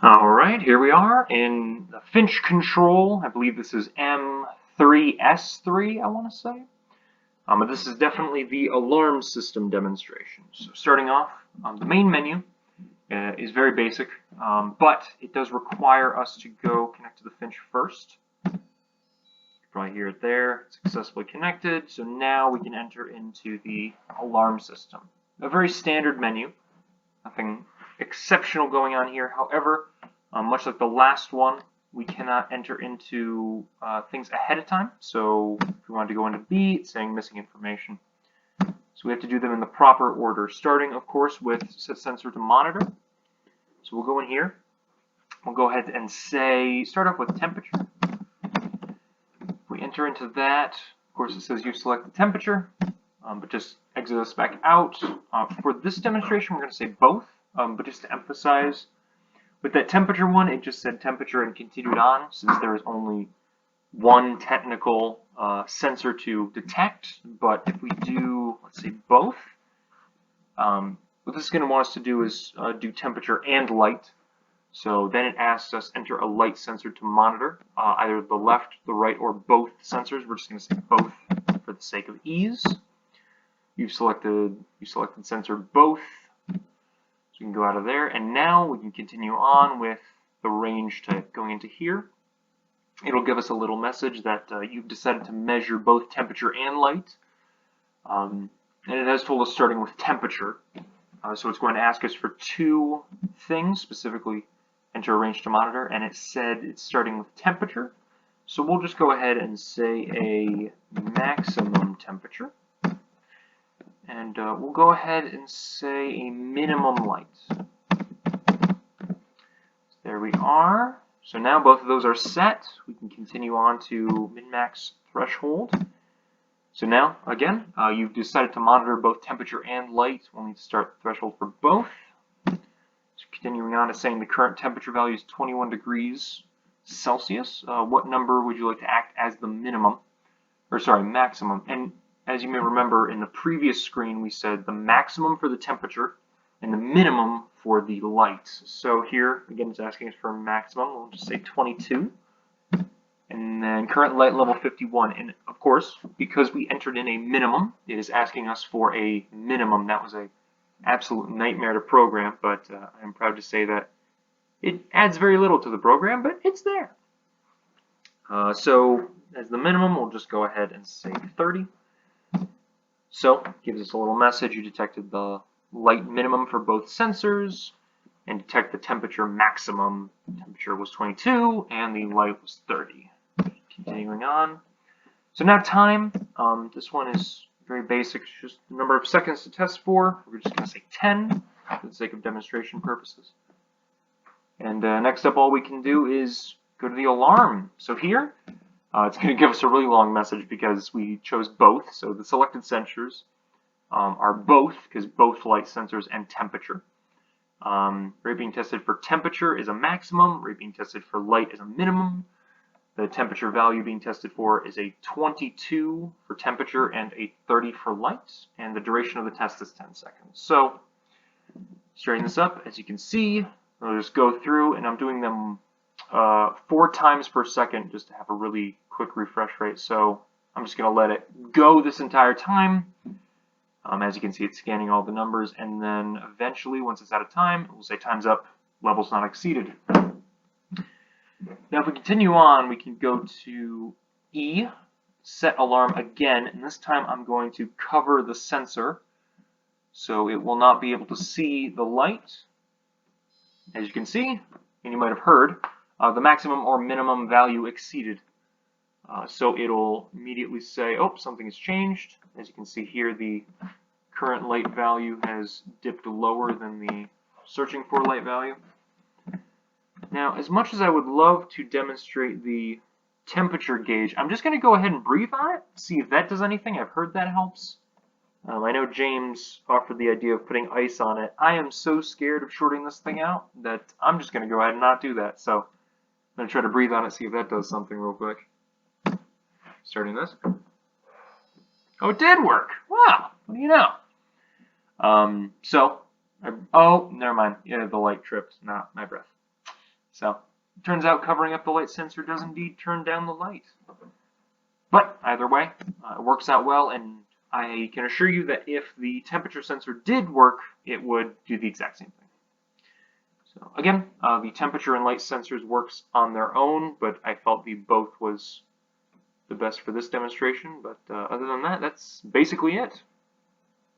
Alright, here we are in the Finch control. I believe this is M3S3, I want to say. But this is definitely the alarm system demonstration. So starting off, the main menu is very basic, but it does require us to go connect to the Finch first. You can probably hear it there, successfully connected. So now we can enter into the alarm system. A very standard menu, nothing exceptional going on here. However, much like the last one, we cannot enter into things ahead of time. So if we wanted to go into B, it's saying missing information. So we have to do them in the proper order, starting, of course, with set sensor to monitor. So we'll go in here. We'll go ahead and start off with temperature. If we enter into that, of course, it says you select the temperature, but just exit us back out. For this demonstration, we're going to say both, but just to emphasize, with that temperature one, it just said temperature and continued on, since there is only one technical sensor to detect. But if we do, let's say, both, what this is going to want us to do is do temperature and light. So then it asks us enter a light sensor to monitor, either the left, the right, or both sensors. We're just going to say both for the sake of ease. You selected sensor both. So we can go out of there, and now we can continue on with the range type. Going into here, it'll give us a little message that you've decided to measure both temperature and light. And it has told us starting with temperature. So it's going to ask us for two things, specifically enter a range to monitor, and it said it's starting with temperature. So we'll just go ahead and say a maximum temperature. And we'll go ahead and say a minimum light. There we are. So now both of those are set. We can continue on to min-max threshold. So now, again, you've decided to monitor both temperature and light. We'll need to start the threshold for both. So continuing on to saying the current temperature value is 21 degrees Celsius. What number would you like to act as the minimum? Or sorry, maximum. And as you may remember, in the previous screen, we said the maximum for the temperature and the minimum for the light. So here, again, it's asking us for maximum. We'll just say 22. And then current light level 51. And of course, because we entered in a minimum, it is asking us for a minimum. That was an absolute nightmare to program, but I'm proud to say that it adds very little to the program, but it's there. So as the minimum, we'll just go ahead and say 30. So it gives us a little message. You detected the light minimum for both sensors and detect the temperature maximum. The temperature was 22 and the light was 30. Continuing on. So now time. This one is very basic. It's just the number of seconds to test for. We're just going to say 10 for the sake of demonstration purposes. And next up, all we can do is go to the alarm. So here, it's going to give us a really long message because we chose both. So the selected sensors are both, because both light sensors and temperature. Rate being tested for temperature is a maximum. Rate being tested for light is a minimum. The temperature value being tested for is a 22 for temperature and a 30 for light. And the duration of the test is 10 seconds. So starting this up, as you can see, I'll just go through, and I'm doing them 4 times per second just to have a really quick refresh rate. So I'm just going to let it go this entire time. As you can see, it's scanning all the numbers, and then eventually, once it's out of time, it will say time's up, levels not exceeded. Now if we continue on, we can go to E, set alarm again, and this time I'm going to cover the sensor so it will not be able to see the light. As you can see, and you might have heard, the maximum or minimum value exceeded. So it'll immediately say, oh, something has changed. As you can see here, the current light value has dipped lower than the searching for light value. Now, as much as I would love to demonstrate the temperature gauge, I'm just going to go ahead and breathe on it, see if that does anything. I've heard that helps. I know James offered the idea of putting ice on it. I am so scared of shorting this thing out that I'm just going to go ahead and not do that. So I'm going to try to breathe on it, see if that does something real quick. Starting this. Oh, it did work. Wow. What do you know? Oh, never mind. Yeah, the light tripped, not my breath. So it turns out covering up the light sensor does indeed turn down the light. But either way, it works out well, and I can assure you that if the temperature sensor did work, it would do the exact same thing. So again, the temperature and light sensors works on their own, but I felt the both was the best for this demonstration. But other than that, that's basically it.